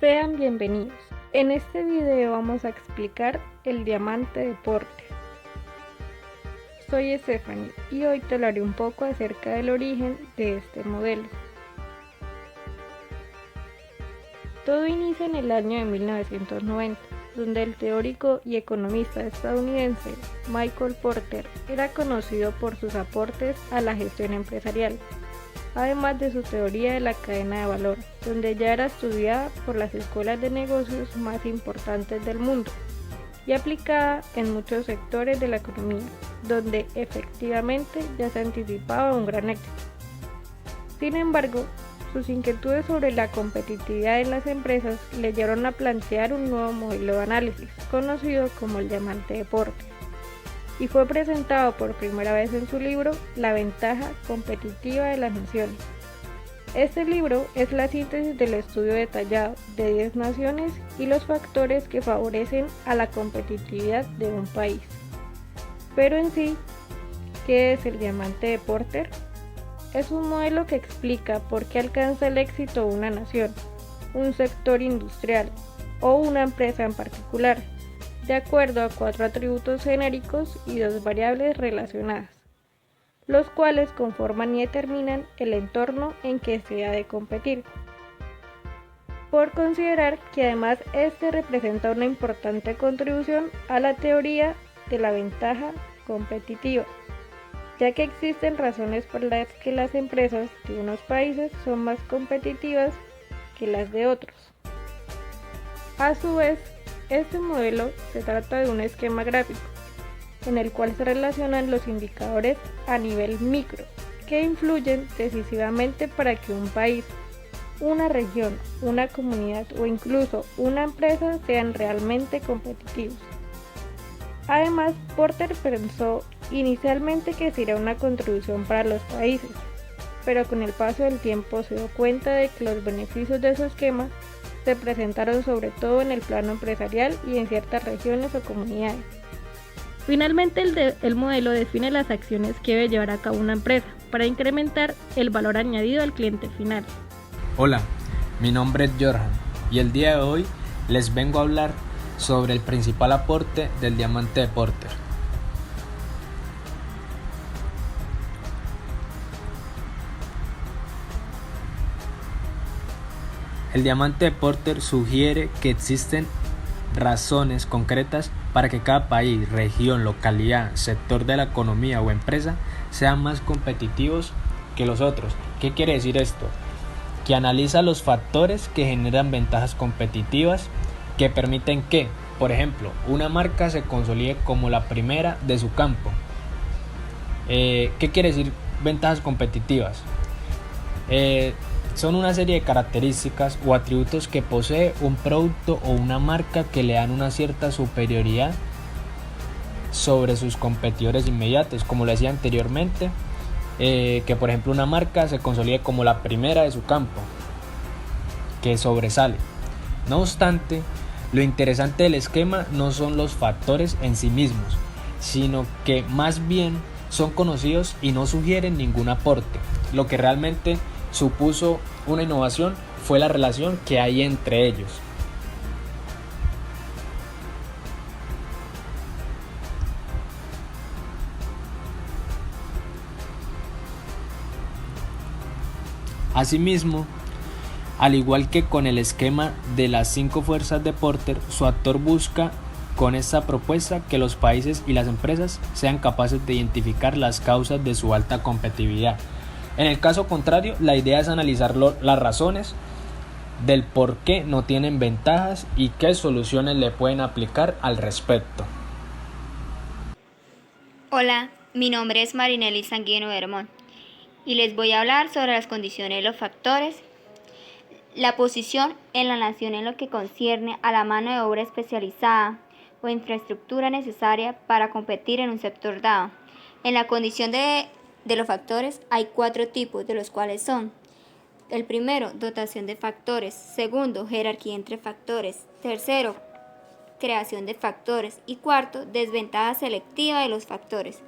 Sean bienvenidos. En este video vamos a explicar el diamante de Porter. Soy Stephanie y hoy te hablaré un poco acerca del origen de este modelo. Todo inicia en el año de 1990, donde el teórico y economista estadounidense Michael Porter era conocido por sus aportes a la gestión empresarial, además de su teoría de la cadena de valor, donde ya era estudiada por las escuelas de negocios más importantes del mundo y aplicada en muchos sectores de la economía, donde efectivamente ya se anticipaba un gran éxito. Sin embargo, sus inquietudes sobre la competitividad en las empresas le llevaron a plantear un nuevo modelo de análisis, conocido como el diamante de Porter, y fue presentado por primera vez en su libro La ventaja competitiva de las naciones. Este libro es la síntesis del estudio detallado de 10 naciones y los factores que favorecen a la competitividad de un país. Pero en sí, ¿qué es el diamante de Porter? Es un modelo que explica por qué alcanza el éxito una nación, un sector industrial o una empresa en particular, de acuerdo a 4 atributos genéricos y 2 variables relacionadas, los cuales conforman y determinan el entorno en que se ha de competir. Por considerar que además este representa una importante contribución a la teoría de la ventaja competitiva, ya que existen razones por las que las empresas de unos países son más competitivas que las de otros. A su vez, este modelo se trata de un esquema gráfico, en el cual se relacionan los indicadores a nivel micro, que influyen decisivamente para que un país, una región, una comunidad o incluso una empresa sean realmente competitivos. Además, Porter pensó inicialmente que sería una contribución para los países, pero con el paso del tiempo se dio cuenta de que los beneficios de su esquema se presentaron sobre todo en el plano empresarial y en ciertas regiones o comunidades. Finalmente, el modelo define las acciones que debe llevar a cabo una empresa para incrementar el valor añadido al cliente final. Hola, mi nombre es Jorjan y el día de hoy les vengo a hablar sobre el principal aporte del diamante de Porter. El diamante de Porter sugiere que existen razones concretas para que cada país, región, localidad, sector de la economía o empresa sean más competitivos que los otros. ¿Qué quiere decir esto? Que analiza los factores que generan ventajas competitivas que permiten que, por ejemplo, una marca se consolide como la primera de su campo. ¿Qué quiere decir ventajas competitivas? Son una serie de características o atributos que posee un producto o una marca que le dan una cierta superioridad sobre sus competidores inmediatos, como lo decía anteriormente, que por ejemplo una marca se consolide como la primera de su campo, que sobresale. No obstante, lo interesante del esquema no son los factores en sí mismos, sino que más bien son conocidos y no sugieren ningún aporte. Lo que realmente supuso una innovación fue la relación que hay entre ellos. Asimismo, al igual que con el esquema de las 5 fuerzas de Porter, su autor busca con esta propuesta que los países y las empresas sean capaces de identificar las causas de su alta competitividad. En el caso contrario, la idea es analizar las razones del por qué no tienen ventajas y qué soluciones le pueden aplicar al respecto. Hola, mi nombre es Marinelli Sanguino Hermón y les voy a hablar sobre las condiciones y los factores, la posición en la nación en lo que concierne a la mano de obra especializada o infraestructura necesaria para competir en un sector dado. En la condición de los factores hay 4 tipos, de los cuales son: el primero, dotación de factores; segundo, jerarquía entre factores; tercero, creación de factores; y cuarto, desventaja selectiva de los factores.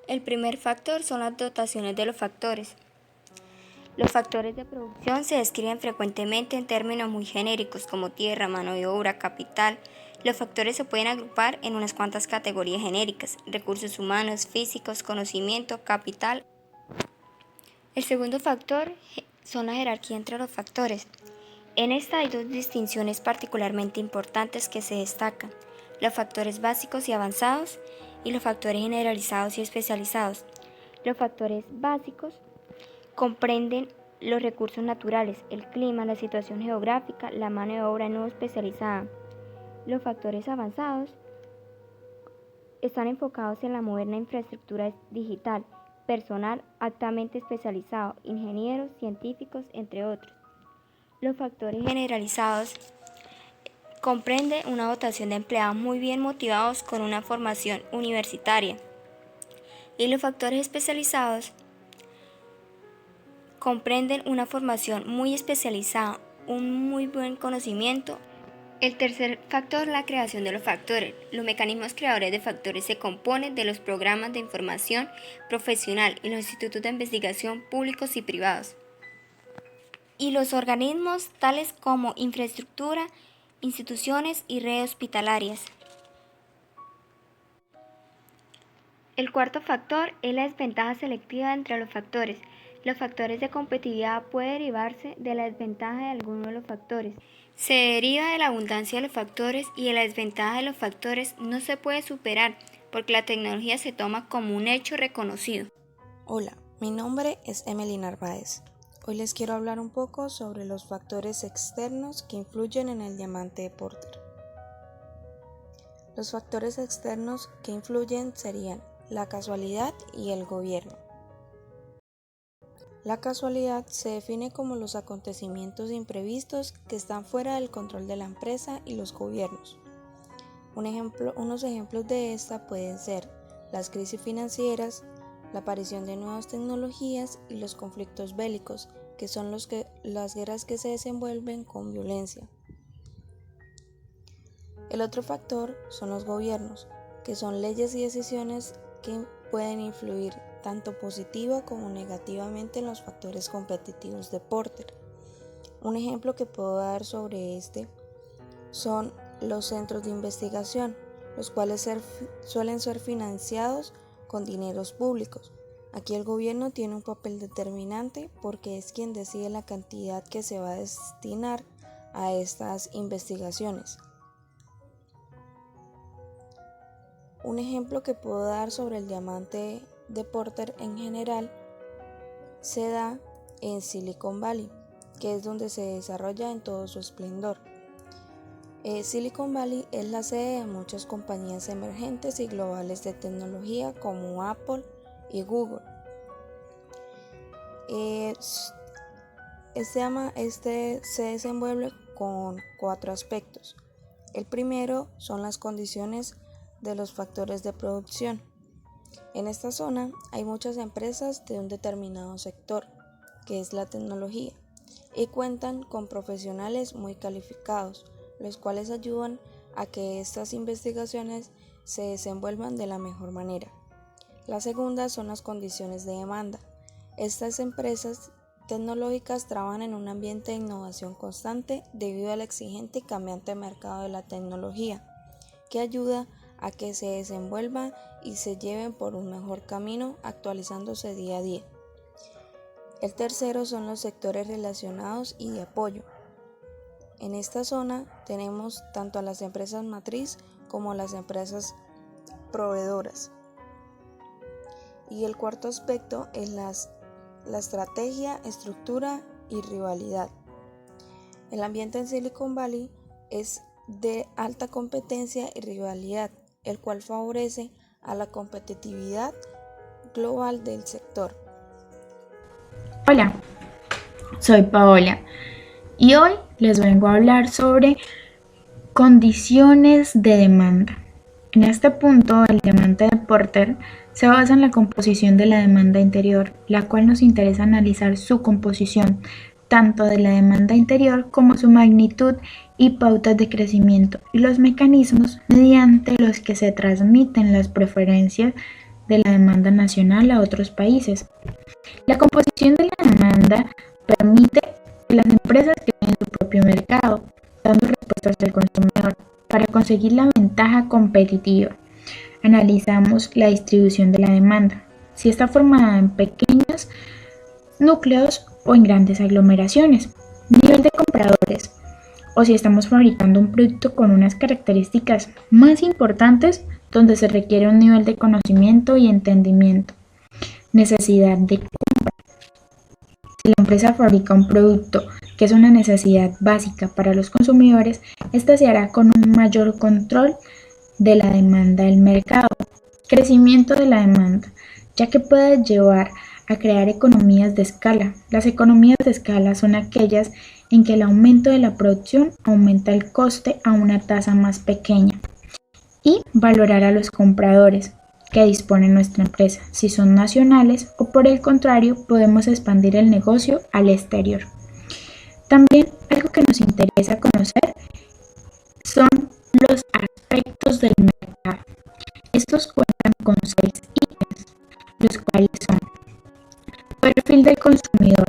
El primer factor son las dotaciones de los factores. Los factores de producción se describen frecuentemente en términos muy genéricos como tierra, mano de obra, capital. Los factores se pueden agrupar en unas cuantas categorías genéricas: recursos humanos, físicos, conocimiento, capital. El segundo factor son la jerarquía entre los factores. En esta hay dos distinciones particularmente importantes que se destacan: los factores básicos y avanzados y los factores generalizados y especializados. Los factores básicos comprenden los recursos naturales, el clima, la situación geográfica, la mano de obra no especializada. Los factores avanzados están enfocados en la moderna infraestructura digital, personal altamente especializado, ingenieros, científicos, entre otros. Los factores generalizados comprenden una dotación de empleados muy bien motivados con una formación universitaria. Y los factores especializados comprenden una formación muy especializada, un muy buen conocimiento. El tercer factor, la creación de los factores. Los mecanismos creadores de factores se componen de los programas de información profesional y los institutos de investigación públicos y privados. Y los organismos tales como infraestructura, instituciones y redes hospitalarias. El cuarto factor es la desventaja selectiva entre los factores. Los factores de competitividad pueden derivarse de la desventaja de alguno de los factores. Se deriva de la abundancia de los factores y de la desventaja de los factores no se puede superar porque la tecnología se toma como un hecho reconocido. Hola, mi nombre es Emily Narváez. Hoy les quiero hablar un poco sobre los factores externos que influyen en el diamante de Porter. Los factores externos que influyen serían la casualidad y el gobierno. La casualidad se define como los acontecimientos imprevistos que están fuera del control de la empresa y los gobiernos. Unos ejemplos de esta pueden ser las crisis financieras, la aparición de nuevas tecnologías y los conflictos bélicos, que son las guerras que se desenvuelven con violencia. El otro factor son los gobiernos, que son leyes y decisiones que pueden influir tanto positiva como negativamente en los factores competitivos de Porter. Un ejemplo que puedo dar sobre este son los centros de investigación, los cuales suelen ser financiados con dineros públicos. Aquí el gobierno tiene un papel determinante porque es quien decide la cantidad que se va a destinar a estas investigaciones. Un ejemplo que puedo dar sobre el diamante de Porter en general se da en Silicon Valley, que es donde se desarrolla en todo su esplendor. Silicon Valley es la sede de muchas compañías emergentes y globales de tecnología como Apple y Google. Este se desenvuelve con 4 aspectos. El primero son las condiciones de los factores de producción. En esta zona hay muchas empresas de un determinado sector, que es la tecnología, y cuentan con profesionales muy calificados, los cuales ayudan a que estas investigaciones se desenvuelvan de la mejor manera. La segunda son las condiciones de demanda. Estas empresas tecnológicas trabajan en un ambiente de innovación constante debido al exigente y cambiante mercado de la tecnología, que ayuda a que se desenvuelvan y se lleven por un mejor camino, actualizándose día a día. El tercero son los sectores relacionados y de apoyo. En esta zona tenemos tanto a las empresas matriz como a las empresas proveedoras. Y el cuarto aspecto es la estrategia, estructura y rivalidad. El ambiente en Silicon Valley es de alta competencia y rivalidad, el cual favorece a la competitividad global del sector. Hola, soy Paola y hoy les vengo a hablar sobre condiciones de demanda. En este punto, el diamante de Porter se basa en la composición de la demanda interior, la cual nos interesa analizar su composición, tanto de la demanda interior como su magnitud y pautas de crecimiento, y los mecanismos mediante los que se transmiten las preferencias de la demanda nacional a otros países. La composición de la demanda permite que las empresas creen su propio mercado, dando respuestas al consumidor para conseguir la ventaja competitiva. Analizamos la distribución de la demanda, si está formada en pequeños núcleos o en grandes aglomeraciones, nivel de compradores, o si estamos fabricando un producto con unas características más importantes donde se requiere un nivel de conocimiento y entendimiento, necesidad de compra. Si la empresa fabrica un producto que es una necesidad básica para los consumidores, esta se hará con un mayor control de la demanda del mercado. Crecimiento de la demanda, ya que puede llevar a crear economías de escala. Las economías de escala son aquellas en que el aumento de la producción aumenta el coste a una tasa más pequeña. Y valorar a los compradores que dispone nuestra empresa, si son nacionales o por el contrario podemos expandir el negocio al exterior. También algo que nos interesa conocer son los aspectos del mercado. Estos cuentan con 6 ítems, los cuales son perfil del consumidor,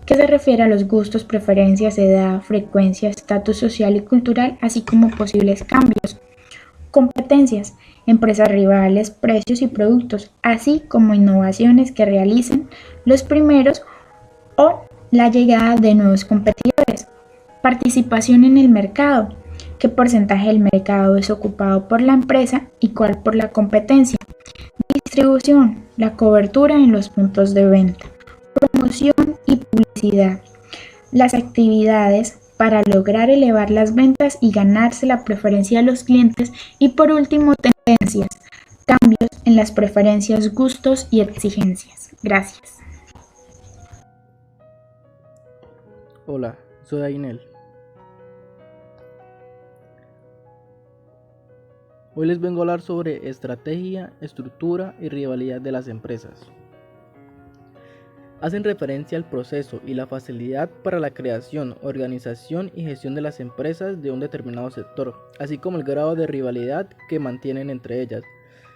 que se refiere a los gustos, preferencias, edad, frecuencia, estatus social y cultural, así como posibles cambios. Competencias, empresas rivales, precios y productos, así como innovaciones que realicen los primeros o la llegada de nuevos competidores. Participación en el mercado, qué porcentaje del mercado es ocupado por la empresa y cuál por la competencia. Distribución, la cobertura en los puntos de venta. Promoción y publicidad, las actividades para lograr elevar las ventas y ganarse la preferencia de los clientes. Y por último, tendencias, cambios en las preferencias, gustos y exigencias. Gracias. Hola, soy Ainel. Hoy les vengo a hablar sobre estrategia, estructura y rivalidad de las empresas. Hacen referencia al proceso y la facilidad para la creación, organización y gestión de las empresas de un determinado sector, así como el grado de rivalidad que mantienen entre ellas,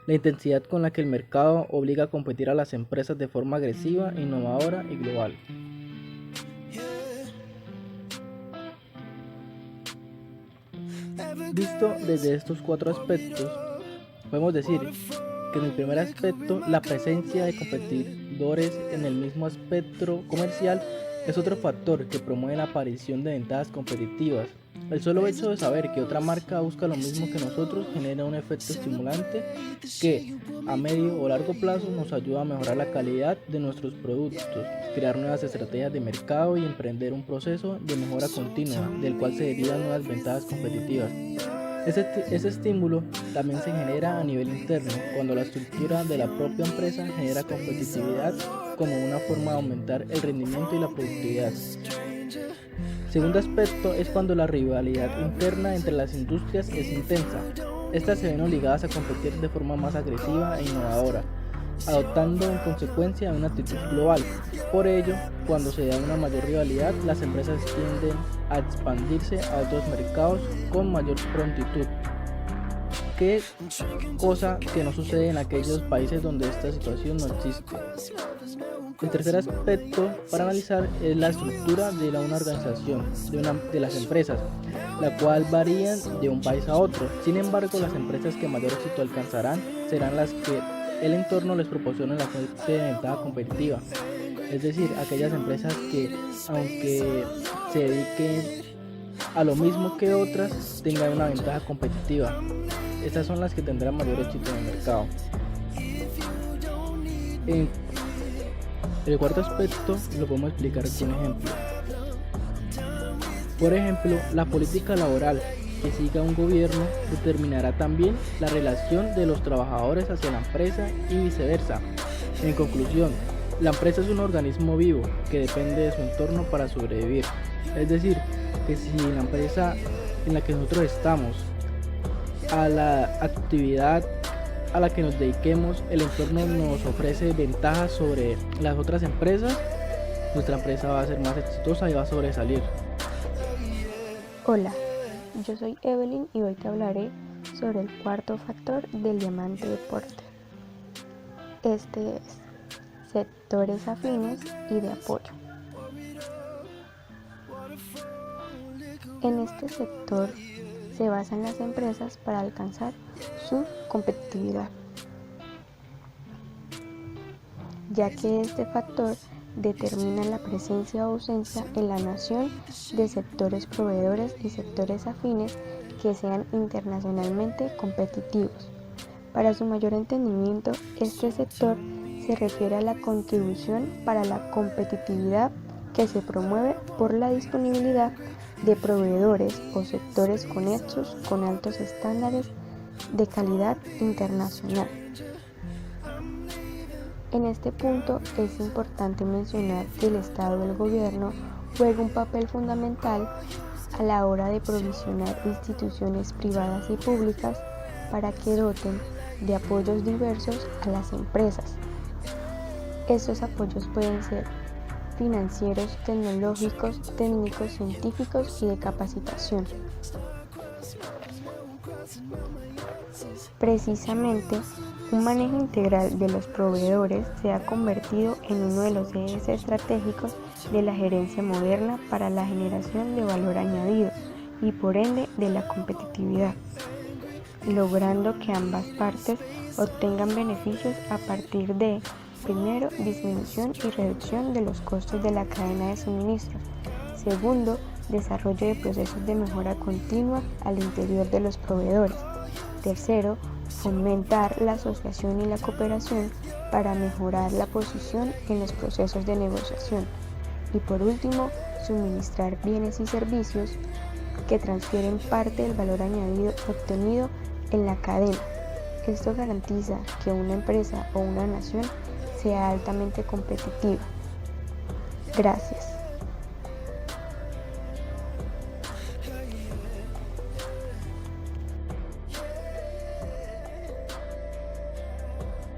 la intensidad con la que el mercado obliga a competir a las empresas de forma agresiva, innovadora y global. Visto desde estos 4 aspectos, podemos decir que en el primer aspecto, la presencia de competidores en el mismo espectro comercial es otro factor que promueve la aparición de ventajas competitivas. El solo hecho de saber que otra marca busca lo mismo que nosotros genera un efecto estimulante que a medio o largo plazo nos ayuda a mejorar la calidad de nuestros productos, crear nuevas estrategias de mercado y emprender un proceso de mejora continua del cual se derivan nuevas ventajas competitivas. Ese estímulo también se genera a nivel interno, cuando la estructura de la propia empresa genera competitividad como una forma de aumentar el rendimiento y la productividad. Segundo aspecto es cuando la rivalidad interna entre las industrias es intensa. Estas se ven obligadas a competir de forma más agresiva e innovadora, adoptando en consecuencia una actitud global. Por ello, cuando se da una mayor rivalidad, las empresas tienden a expandirse a otros mercados con mayor prontitud, que cosa que no sucede en aquellos países donde esta situación no existe. El tercer aspecto para analizar es la estructura de una organización, de las empresas, la cual varía de un país a otro. Sin embargo, las empresas que mayor éxito alcanzarán serán las que el entorno les proporciona la fuente de ventaja competitiva, es decir, aquellas empresas que, aunque se dediquen a lo mismo que otras, tengan una ventaja competitiva. Estas son las que tendrán mayor éxito en el mercado. El cuarto aspecto lo podemos explicar con un ejemplo. Por ejemplo, la política laboral que siga un gobierno determinará también la relación de los trabajadores hacia la empresa y viceversa. En conclusión, la empresa es un organismo vivo que depende de su entorno para sobrevivir. Es decir, que si la empresa en la que nosotros estamos, a la actividad a la que nos dediquemos, el entorno nos ofrece ventajas sobre las otras empresas, nuestra empresa va a ser más exitosa y va a sobresalir. Hola, yo soy Evelyn y hoy te hablaré sobre el cuarto factor del diamante de Porter. Este es sectores afines y de apoyo. En este sector se basan las empresas para alcanzar su competitividad, ya que este factor determina la presencia o ausencia en la nación de sectores proveedores y sectores afines que sean internacionalmente competitivos. Para su mayor entendimiento, este sector se refiere a la contribución para la competitividad que se promueve por la disponibilidad de proveedores o sectores conexos con altos estándares de calidad internacional. En este punto es importante mencionar que el Estado y el gobierno juegan un papel fundamental a la hora de provisionar instituciones privadas y públicas para que doten de apoyos diversos a las empresas. Estos apoyos pueden ser financieros, tecnológicos, técnicos, científicos y de capacitación. Precisamente, un manejo integral de los proveedores se ha convertido en uno de los ejes estratégicos de la gerencia moderna para la generación de valor añadido y por ende de la competitividad, logrando que ambas partes obtengan beneficios a partir de, primero, disminución y reducción de los costos de la cadena de suministro, segundo, desarrollo de procesos de mejora continua al interior de los proveedores, tercero, fomentar la asociación y la cooperación para mejorar la posición en los procesos de negociación y por último, suministrar bienes y servicios que transfieren parte del valor añadido obtenido en la cadena. Esto garantiza que una empresa o una nación sea altamente competitiva. Gracias.